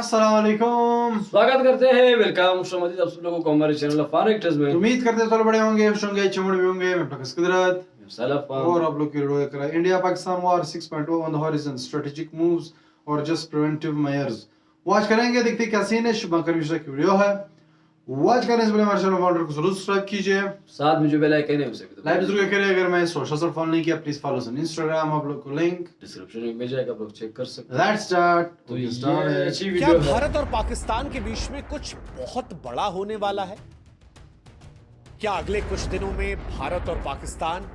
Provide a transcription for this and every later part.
अस्सलाम वालेकुम। स्वागत करते हैं, वेलकम आप सब लोगों को हमारे चैनल फन एक्टर्स में। उम्मीद करते हैं सब बड़े होंगे, खुश होंगे, चमड़ भी होंगे। मैं प्रकाश कुदरत और आप लोग की वीडियो देख रहे हैं। India Pakistan war 6.0 on the horizon, strategic moves और जस्ट प्रिवेंटिव मेजर्स वॉच करेंगे। देखते हैं क्या सीन है। शुभ मिश्रा की वीडियो है। वॉच करने से पहले हमारे चैनल फॉलो को जरूर सब्सक्राइब कीजिए, साथ में जो बेल आइकन है उसे भी लाइक जरूर करिए। अगर मैं सोशल से फॉलो नहीं किया प्लीज फॉलो ऑन इंस्टाग्राम, आप लोग को लिंक डिस्क्रिप्शन में मिल जाएगा, आप लोग चेक कर सकते हैं। Let's start. तो ये अच्छी क्या वीडियो है। भारत और पाकिस्तान के बीच में कुछ बहुत बड़ा होने वाला है? क्या अगले कुछ दिनों में भारत और पाकिस्तान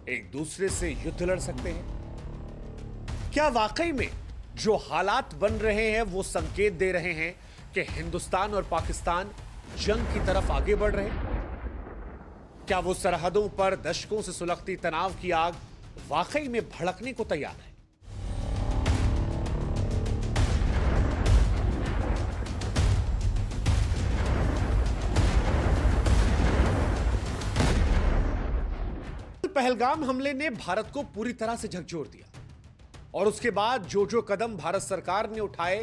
एक दूसरे से युद्ध लड़ सकते हैं? क्या वाकई में जो हालात बन रहे हैं वो संकेत दे रहे हैं कि हिंदुस्तान और पाकिस्तान जंग की तरफ आगे बढ़ रहे हैं? क्या वो सरहदों पर दशकों से सुलगती तनाव की आग वाकई में भड़कने को तैयार है? पहलगाम हमले ने भारत को पूरी तरह से झकझोर दिया और उसके बाद जो कदम भारत सरकार ने उठाए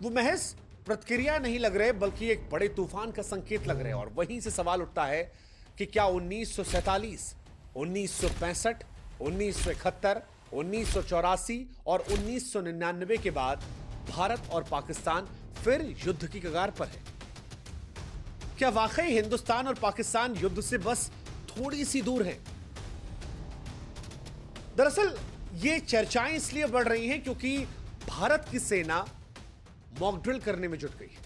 वो महज प्रतिक्रिया नहीं लग रहे बल्कि एक बड़े तूफान का संकेत लग रहे हैं। और वहीं से सवाल उठता है कि क्या 1947, 1965, 1971, 1984 और 1999 के बाद भारत और पाकिस्तान फिर युद्ध की कगार पर है? क्या वाकई हिंदुस्तान और पाकिस्तान युद्ध से बस थोड़ी सी दूर हैं? दरअसल ये चर्चाएं इसलिए बढ़ रही हैं क्योंकि भारत की सेना मॉक ड्रिल करने में जुट गई है।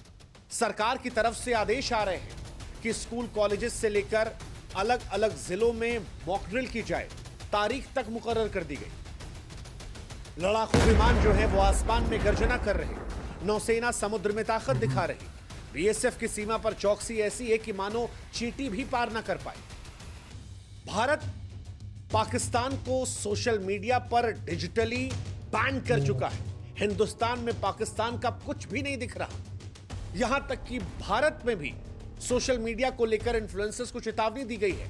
सरकार की तरफ से आदेश आ रहे हैं कि स्कूल कॉलेजेस से लेकर अलग अलग जिलों में मॉक ड्रिल की जाए। तारीख तक मुकर्रर कर दी गई। लड़ाकू विमान जो है वो आसमान में गर्जना कर रहे हैं। नौसेना समुद्र में ताकत दिखा रही। बीएसएफ की सीमा पर चौकसी ऐसी है कि मानो चींटी भी पार ना कर पाए। भारत पाकिस्तान को सोशल मीडिया पर डिजिटली बैन कर चुका है। हिंदुस्तान में पाकिस्तान का कुछ भी नहीं दिख रहा। यहां तक कि भारत में भी सोशल मीडिया को लेकर इन्फ्लुएंसर्स को चेतावनी दी गई है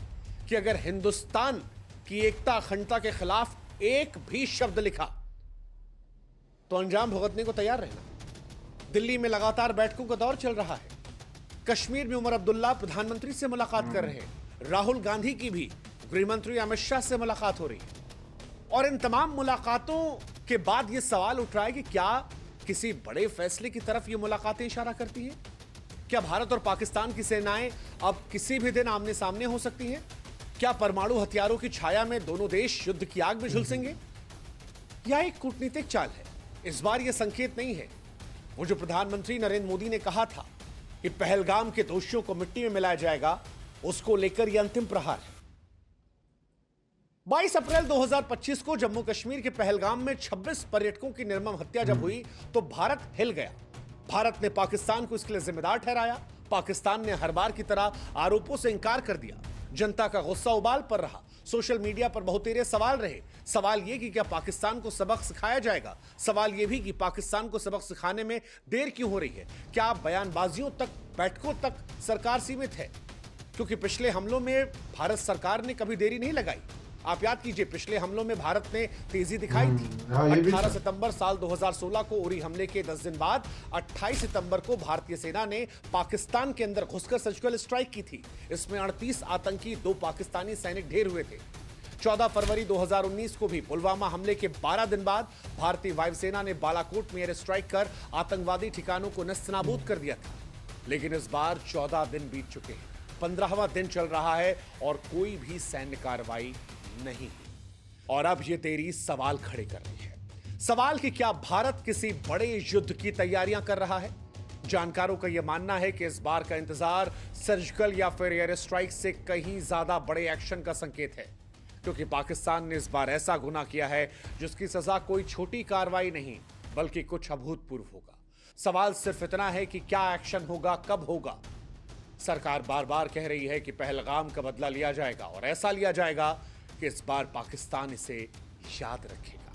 कि अगर हिंदुस्तान की एकता अखंडता के खिलाफ एक भी शब्द लिखा तो अंजाम भुगतने को तैयार रहना। दिल्ली में लगातार बैठकों का दौर चल रहा है। कश्मीर में उमर अब्दुल्ला प्रधानमंत्री से मुलाकात कर रहे हैं। राहुल गांधी की भी गृहमंत्री अमित शाह से मुलाकात हो रही है। और इन तमाम मुलाकातों के बाद यह सवाल उठ रहा है कि क्या किसी बड़े फैसले की तरफ ये मुलाकातें इशारा करती हैं? क्या भारत और पाकिस्तान की सेनाएं अब किसी भी दिन आमने सामने हो सकती हैं? क्या परमाणु हथियारों की छाया में दोनों देश युद्ध की आग में झुलसेंगे? यह एक कूटनीतिक चाल है। इस बार यह संकेत नहीं है। वो जो प्रधानमंत्री नरेंद्र मोदी ने कहा था कि पहलगाम के दोषियों को मिट्टी में मिलाया जाएगा, उसको लेकर यह अंतिम प्रहार है। 22 अप्रैल 2025 को जम्मू कश्मीर के पहलगाम में 26 पर्यटकों की निर्मम हत्या जब हुई तो भारत हिल गया। भारत ने पाकिस्तान को इसके लिए जिम्मेदार ठहराया। पाकिस्तान ने हर बार की तरह आरोपों से इंकार कर दिया। जनता का गुस्सा उबाल पर रहा। सोशल मीडिया पर बहुतेरे सवाल रहे। सवाल यह कि क्या पाकिस्तान को सबक सिखाया जाएगा? सवाल यह भी कि पाकिस्तान को सबक सिखाने में देर क्यों हो रही है? क्या बयानबाजियों तक, बैठकों तक सरकार सीमित है? क्योंकि पिछले हमलों में भारत सरकार ने कभी देरी नहीं लगाई। आप याद कीजिए, पिछले हमलों में भारत ने तेजी दिखाई थी। 18 सितंबर साल 2016 को उरी हमले के 10 दिन बाद 28 सितंबर को भारतीय सेना ने पाकिस्तान के अंदर घुसकर सर्जिकल स्ट्राइक की थी। इसमें 38 आतंकी, 2 पाकिस्तानी सैनिक ढेर हुए थे। 14 फरवरी 2019 को भी पुलवामा हमले के 12 दिन बाद भारतीय वायुसेना ने बालाकोट में एयर स्ट्राइक कर आतंकवादी ठिकानों को नस्तनाबूद कर दिया था। लेकिन इस बार 14 दिन बीत चुके हैं। 15वां दिन चल रहा है और कोई भी सैन्य कार्रवाई नहीं। और अब ये तेरी सवाल खड़े कर रही है। सवाल कि क्या भारत किसी बड़े युद्ध की तैयारियां कर रहा है? जानकारों का यह मानना है कि इस बार का इंतजार सर्जिकल या फिर एयर स्ट्राइक से कहीं ज्यादा बड़े एक्शन का संकेत है। क्योंकि पाकिस्तान ने इस बार ऐसा गुनाह किया है जिसकी सजा कोई छोटी कार्रवाई नहीं बल्कि कुछ अभूतपूर्व होगा। सवाल सिर्फ इतना है कि क्या एक्शन होगा, कब होगा? सरकार बार बार कह रही है कि पहलगाम का बदला लिया जाएगा और ऐसा लिया जाएगा कि इस बार पाकिस्तान इसे याद रखेगा।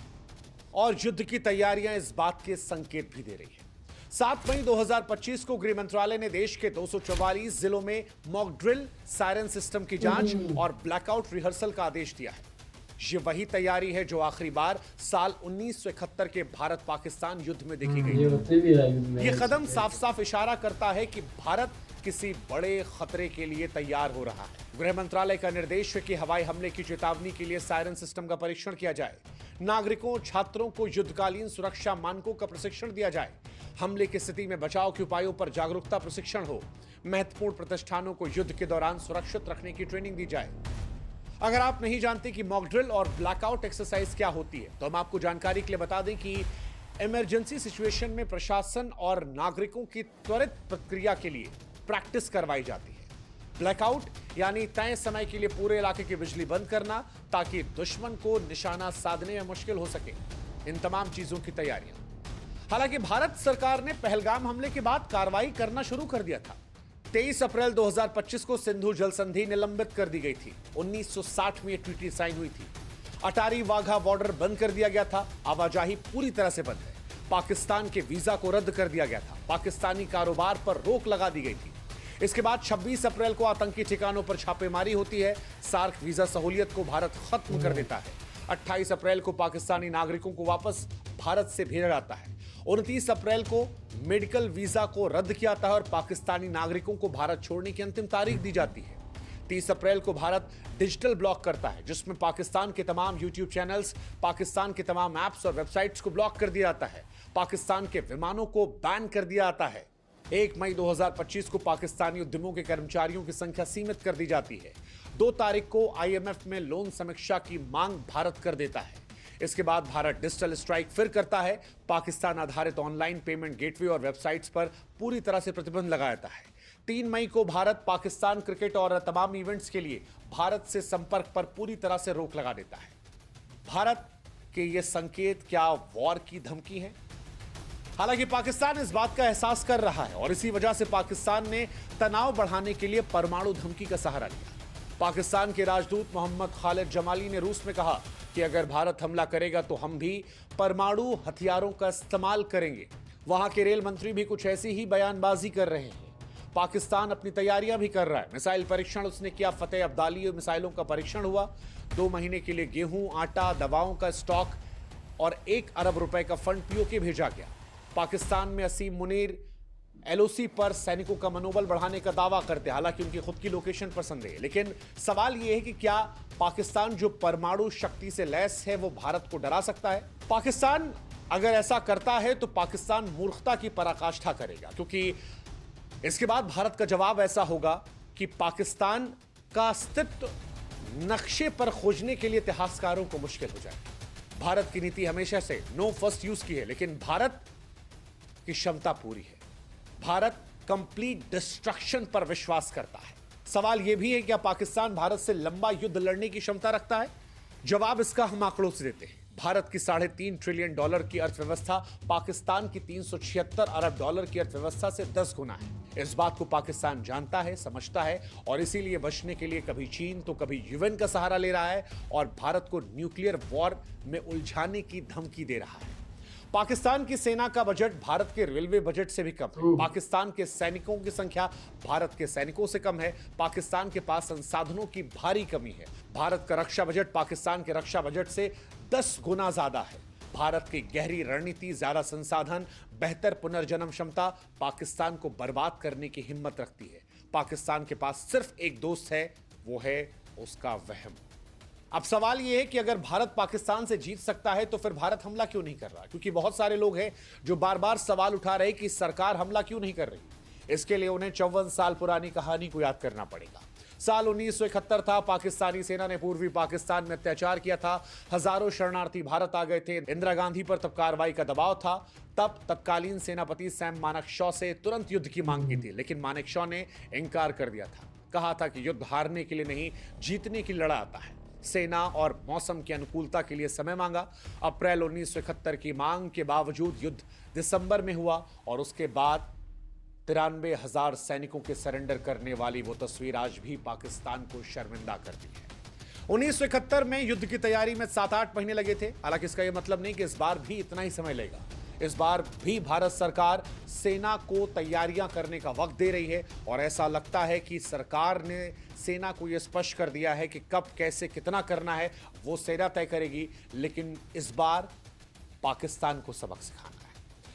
और युद्ध की तैयारियां इस बात के संकेत भी दे रही है। 7 मई 2025 को गृह मंत्रालय ने देश के 244 जिलों में मॉक ड्रिल, सायरन सिस्टम की जांच और ब्लैकआउट रिहर्सल का आदेश दिया है। ये वही तैयारी है जो आखिरी बार साल 1971 के भारत पाकिस्तान युद्ध में देखी गई। ये कदम साफ साफ इशारा करता है कि भारत किसी बड़े खतरे के लिए तैयार हो रहा है। गृह मंत्रालय का निर्देश है कि हवाई हमले की चेतावनी के लिए सायरन सिस्टम का परीक्षण किया जाए, नागरिकों छात्रों को युद्धकालीन सुरक्षा मानकों का प्रशिक्षण दिया जाए, हमले की स्थिति में बचाव के उपायों पर जागरूकता प्रशिक्षण हो, महत्वपूर्ण प्रतिष्ठानों को युद्ध के दौरान सुरक्षित रखने की ट्रेनिंग दी जाए। अगर आप नहीं जानते कि मॉक ड्रिल और ब्लैकआउट एक्सरसाइज क्या होती है, तो हम आपको जानकारी के लिए बता दें कि इमरजेंसी सिचुएशन में प्रशासन और नागरिकों की त्वरित प्रतिक्रिया के लिए प्रैक्टिस करवाई जाती है। ब्लैकआउट यानी तय समय के लिए पूरे इलाके की बिजली बंद करना ताकि दुश्मन को निशाना साधने में मुश्किल हो सके। इन तमाम चीजों की तैयारियां। हालांकि भारत सरकार ने पहलगाम हमले के बाद कार्रवाई करना शुरू कर दिया था। 23 अप्रैल 2025 को सिंधु जल संधि निलंबित कर दी गई थी। 1960 में यह ट्रीटी साइन हुई थी। अटारी वाघा बॉर्डर बंद कर दिया गया था। आवाजाही पूरी तरह से बंद है। पाकिस्तान के वीजा को रद्द कर दिया गया था। पाकिस्तानी कारोबार पर रोक लगा दी गई थी। इसके बाद 26 अप्रैल को आतंकी ठिकानों पर छापेमारी होती है। सार्क वीजा सहूलियत को भारत खत्म कर देता है। 28 अप्रैल को पाकिस्तानी नागरिकों को वापस भारत से भेजा जाता है। 29 अप्रैल को मेडिकल वीजा को रद्द किया जाता है और पाकिस्तानी नागरिकों को भारत छोड़ने की अंतिम तारीख दी जाती है। 30 अप्रैल को भारत डिजिटल ब्लॉक करता है, जिसमें पाकिस्तान के तमाम यूट्यूब चैनल्स, पाकिस्तान के तमाम ऐप्स और वेबसाइट्स को ब्लॉक कर दिया जाता है। पाकिस्तान के विमानों को बैन कर दिया जाता है। 1 मई 2025 को पाकिस्तानी उद्यमों के कर्मचारियों की संख्या सीमित कर दी जाती है। 2 तारीख को IMF में लोन समीक्षा की मांग भारत कर देता है। इसके बाद भारत डिजिटल स्ट्राइक फिर करता है। पाकिस्तान आधारित ऑनलाइन पेमेंट गेटवे और वेबसाइट्स पर पूरी तरह से प्रतिबंध लगाया जाता है। 3 मई को भारत पाकिस्तान क्रिकेट और तमाम इवेंट्स के लिए भारत से संपर्क पर पूरी तरह से रोक लगा देता है। भारत के ये संकेत क्या वॉर की धमकी है? हालांकि पाकिस्तान इस बात का एहसास कर रहा है और इसी वजह से पाकिस्तान ने तनाव बढ़ाने के लिए परमाणु धमकी का सहारा लिया। पाकिस्तान के राजदूत मोहम्मद खालिद जमाली ने रूस में कहा कि अगर भारत हमला करेगा तो हम भी परमाणु हथियारों का इस्तेमाल करेंगे। वहां के रेल मंत्री भी कुछ ऐसी ही बयानबाजी कर रहे हैं। पाकिस्तान अपनी तैयारियां भी कर रहा है। मिसाइल परीक्षण उसने किया। फतेह अब्दाली मिसाइलों का परीक्षण हुआ। 2 महीने के लिए गेहूं, आटा, दवाओं का स्टॉक और 1 अरब रुपए का फंड POK भेजा गया। पाकिस्तान में असीम मुनीर LOC पर सैनिकों का मनोबल बढ़ाने का दावा करते हैं। हालांकि उनकी खुद की लोकेशन पर संदेह है, लेकिन सवाल यह है कि क्या पाकिस्तान जो परमाणु शक्ति से लैस है वो भारत को डरा सकता है? पाकिस्तान अगर ऐसा करता है तो पाकिस्तान मूर्खता की पराकाष्ठा करेगा, क्योंकि इसके बाद भारत का जवाब ऐसा होगा कि पाकिस्तान का अस्तित्व नक्शे पर खोजने के लिए इतिहासकारों को मुश्किल हो जाए। भारत की नीति हमेशा से नो फर्स्ट यूज की है, लेकिन भारत की क्षमता पूरी है। भारत कंप्लीट डिस्ट्रक्शन पर विश्वास करता है। सवाल यह भी है कि क्या पाकिस्तान भारत से लंबा युद्ध लड़ने की क्षमता रखता है? जवाब इसका हम आंकड़ों से देते हैं। भारत की $3.5 ट्रिलियन की अर्थव्यवस्था पाकिस्तान की $376 अरब की अर्थव्यवस्था से 10 गुना है। इस बात को पाकिस्तान जानता है, समझता है और इसीलिए बचने के लिए कभी चीन तो कभी UN का सहारा ले रहा है और भारत को न्यूक्लियर वॉर में उलझाने की धमकी दे रहा है। पाकिस्तान की सेना का बजट भारत के रेलवे बजट से भी कम है। पाकिस्तान के सैनिकों की संख्या भारत के सैनिकों से कम है। पाकिस्तान के पास संसाधनों की भारी कमी है। भारत का रक्षा बजट पाकिस्तान के रक्षा बजट से 10 गुना ज्यादा है। भारत की गहरी रणनीति, ज्यादा संसाधन, बेहतर पुनर्जन्म क्षमता पाकिस्तान को बर्बाद करने की हिम्मत रखती है। पाकिस्तान के पास सिर्फ एक दोस्त है, वो है उसका वहम। अब सवाल यह है कि अगर भारत पाकिस्तान से जीत सकता है तो फिर भारत हमला क्यों नहीं कर रहा? क्योंकि बहुत सारे लोग हैं जो बार बार सवाल उठा रहे कि सरकार हमला क्यों नहीं कर रही। इसके लिए उन्हें 54 साल पुरानी कहानी को याद करना पड़ेगा। साल 1971 था। पाकिस्तानी सेना ने पूर्वी पाकिस्तान में अत्याचार किया था। हजारों शरणार्थी भारत आ गए थे। इंदिरा गांधी पर तब कार्रवाई का दबाव था। तब तत्कालीन सेनापति सैम मानेकशॉ से तुरंत युद्ध की मांग की थी, लेकिन मानेकशॉ ने इंकार कर दिया था। कहा था कि युद्ध हारने के लिए नहीं, जीतने के लिए लड़ा आता है। सेना और मौसम की अनुकूलता के लिए समय मांगा। अप्रैल 1971 की मांग के बावजूद युद्ध दिसंबर में हुआ और उसके बाद 93,000 सैनिकों के सरेंडर करने वाली वो तस्वीर आज भी पाकिस्तान को शर्मिंदा करती है। 1971 में युद्ध की तैयारी में 7-8 महीने लगे थे। हालांकि इसका यह मतलब नहीं कि इस बार भी इतना ही समय लगेगा। इस बार भी भारत सरकार सेना को तैयारियां करने का वक्त दे रही है और ऐसा लगता है कि सरकार ने सेना को यह स्पष्ट कर दिया है कि कब कैसे कितना करना है वो सेना तय करेगी। लेकिन इस बार पाकिस्तान को सबक सिखाना है।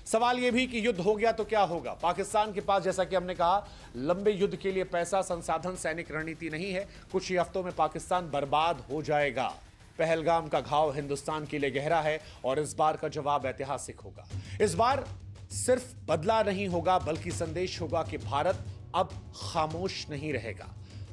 सवाल यह भी कि युद्ध हो गया तो क्या होगा। पाकिस्तान के पास, जैसा कि हमने कहा, लंबे युद्ध के लिए पैसा, संसाधन, सैनिक रणनीति नहीं है। कुछ ही हफ्तों में पाकिस्तान बर्बाद हो जाएगा। पहलगाम का घाव हिंदुस्तान के लिए गहरा है और इस बार का जवाब ऐतिहासिक होगा। इस बार सिर्फ बदला नहीं होगा बल्कि संदेश होगा कि भारत अब खामोश नहीं रहेगा।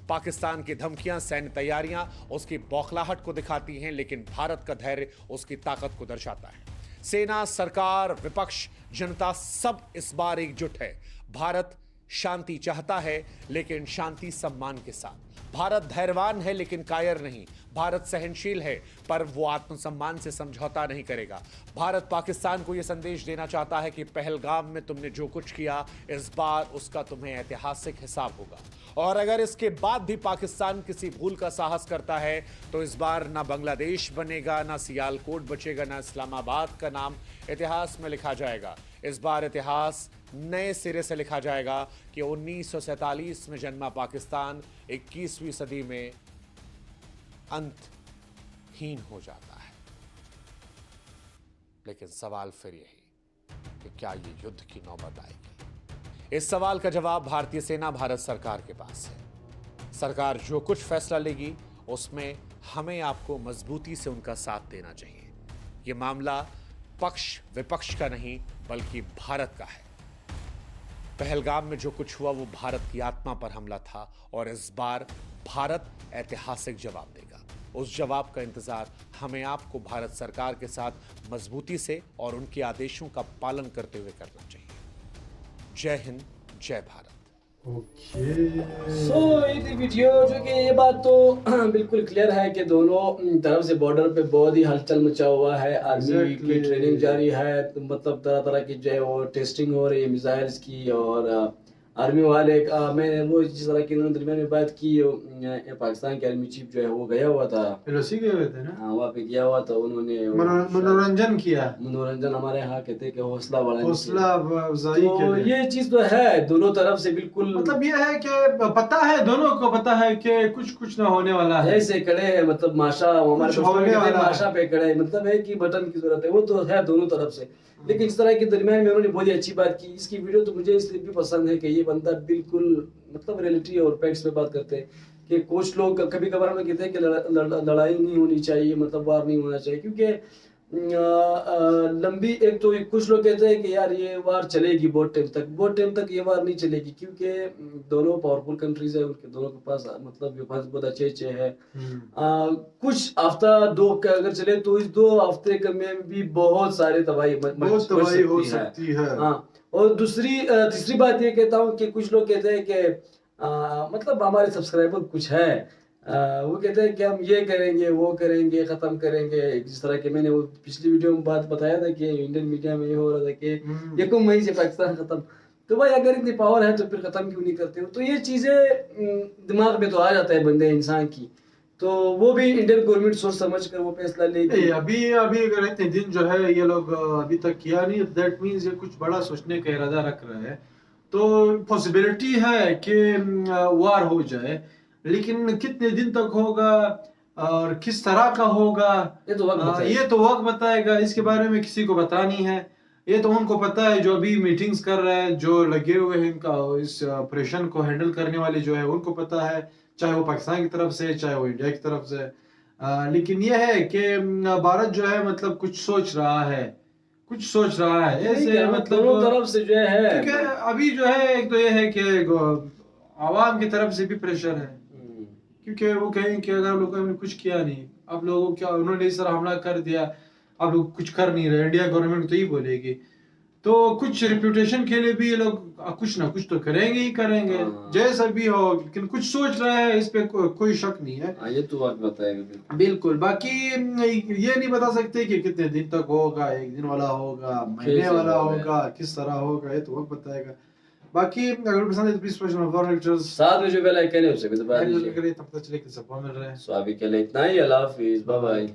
पाकिस्तान की धमकियां, सैन्य तैयारियां उसकी बौखलाहट को दिखाती हैं, लेकिन भारत का धैर्य उसकी ताकत को दर्शाता है। सेना, सरकार, विपक्ष, जनता सब इस बार एकजुट है। भारत शांति चाहता है, लेकिन शांति सम्मान के साथ। भारत धैर्यवान है लेकिन कायर नहीं। भारत सहनशील है पर वो आत्मसम्मान से समझौता नहीं करेगा। भारत पाकिस्तान को यह संदेश देना चाहता है कि पहलगाम में तुमने जो कुछ किया, इस बार उसका तुम्हें ऐतिहासिक हिसाब होगा। और अगर इसके बाद भी पाकिस्तान किसी भूल का साहस करता है तो इस बार ना बांग्लादेश बनेगा, ना सियालकोट बचेगा, ना इस्लामाबाद का नाम इतिहास में लिखा जाएगा। इस बार इतिहास नए सिरे से लिखा जाएगा कि 1947 में जन्मा पाकिस्तान 21वीं सदी में अंतहीन हो जाता है। लेकिन सवाल फिर यही कि क्या ये युद्ध की नौबत आएगी? इस सवाल का जवाब भारतीय सेना, भारत सरकार के पास है। सरकार जो कुछ फैसला लेगी उसमें हमें आपको मजबूती से उनका साथ देना चाहिए। ये मामला पक्ष विपक्ष का नहीं बल्कि भारत का है। पहलगाम में जो कुछ हुआ वो भारत की आत्मा पर हमला था और इस बार भारत ऐतिहासिक जवाब देगा। उस जवाब का इंतजार हमें आपको भारत सरकार के साथ मजबूती से और उनके आदेशों का पालन करते हुए करना चाहिए। जय हिंद, जय भारत। सो ये वीडियो जो कि ये बात तो बिल्कुल क्लियर है कि दोनों तरफ से बॉर्डर पे बहुत ही हलचल मचा हुआ है। आर्मी की ट्रेनिंग जारी है, मतलब तरह तरह की जो है वो टेस्टिंग हो रही है मिसाइल्स की। और आर्मी वाले मैंने वो जिस तरह की उन्होंने दरमियान में बात की, पाकिस्तान के आर्मी चीफ जो है वो गया हुआ था, एलओसी गए हुए थे ना। हाँ, वहाँ पे गया हुआ था। उन्होंने मनोरंजन किया। मनोरंजन हमारे यहाँ कहते हैं कि हौसला बढ़ाने, हौसला अफजाई के तो लिए। ये चीज तो है दोनों तरफ से बिल्कुल। मतलब ये है कि पता है, दोनों को पता है कि कुछ ना होने वाला है। ऐसे खड़े हैं, मतलब माशा हमारे होने वाला माशा पे खड़े, मतलब है कि बटन की जरूरत है, वो तो है दोनों तरफ से। लेकिन इस तरह के दरमियान में उन्होंने बहुत ही अच्छी बात की। इसकी वीडियो तो मुझे इसलिए भी पसंद है कि ये बंदा बिल्कुल मतलब रियलिटी और फैक्ट्स पे बात करते हैं। कि कुछ लोग कभी कभार हमें कहते हैं कि लड़ाई नहीं होनी चाहिए, मतलब वार नहीं होना चाहिए, क्योंकि लंबी एक तो कुछ लोग कहते हैं कि यार ये वार चलेगी बहुत टाइम तक ये वार नहीं चलेगी, क्योंकि दोनों पावरफुल कंट्रीज है, उनके दोनों के पास मतलब वेपन्स बहुत अच्छे है। कुछ हफ्ता दो अगर चले तो इस 2 हफ्ते में भी बहुत सारे तबाही हो सकती है। हाँ, और तीसरी बात ये कहता हूँ कि कुछ लोग कहते हैं कि मतलब हमारे सब्सक्राइबर कुछ है, वो कहते हैं कि हम ये करेंगे वो करेंगे, खत्म करेंगे। जिस तरह के मैंने वो पिछली वीडियो में बात बताया था कि इंडियन मीडिया में ये हो रहा था कि 1 मई से पाकिस्तान खत्म। तो भाई अगर इतनी पावर है तो फिर खत्म क्यों नहीं करते हो? तो ये चीजें दिमाग में तो आ जाता है बंदे इंसान की, तो वो भी इंडियन गवर्नमेंट सोच समझ कर वो फैसला लेगी। अभी अगर इतने दिन जो है ये लोग अभी तक किया नहीं, दैट मीन्स ये कुछ बड़ा सोचने का इरादा रख रहे हैं। तो पॉसिबिलिटी है कि वार हो जाए, लेकिन कितने दिन तक होगा और किस तरह का होगा ये तो वक्त बताएगा। इसके बारे में किसी को पता नहीं है। ये तो उनको पता है जो अभी मीटिंग्स कर रहे हैं, जो लगे हुए हैं इनका इस ऑपरेशन को हैंडल करने वाले जो है उनको पता है, चाहे वो पाकिस्तान की तरफ से चाहे वो इंडिया की तरफ से। लेकिन ये है कि भारत जो है मतलब कुछ सोच रहा है ऐसे, मतलब दोनों तरफ से जो है, क्योंकि अभी जो है एक तो ये है कि आवाम की तरफ से भी प्रेशर है, क्योंकि वो कहें कि अगर लोगों ने कुछ किया नहीं, अब लोगों क्या उन्होंने इस तरह हमला कर दिया, अब लोग कुछ कर नहीं रहे, इंडिया गवर्नमेंट तो यही बोलेगी। तो कुछ रिप्यूटेशन के लिए भी ये लोग कुछ ना कुछ तो करेंगे ही करेंगे, जैसा भी हो, लेकिन कुछ सोच रहा है, इस पे कोई शक नहीं है। ये तो बात बताएगा बिल्कुल। बाकी ये नहीं बता सकते कि कितने दिन तक होगा, 1 दिन वाला होगा, महीने वाला होगा, किस तरह होगा, ये तो वक्त बताएगा। बाकी अगर पसंद है तो प्लीज साथ में जो बेल आइकन है उसे भी दबा दीजिए, तब तक चले कि सब मिल रहा है। सो अभी के लिए इतना ही। अल्लाह हाफिज, बाय बाय।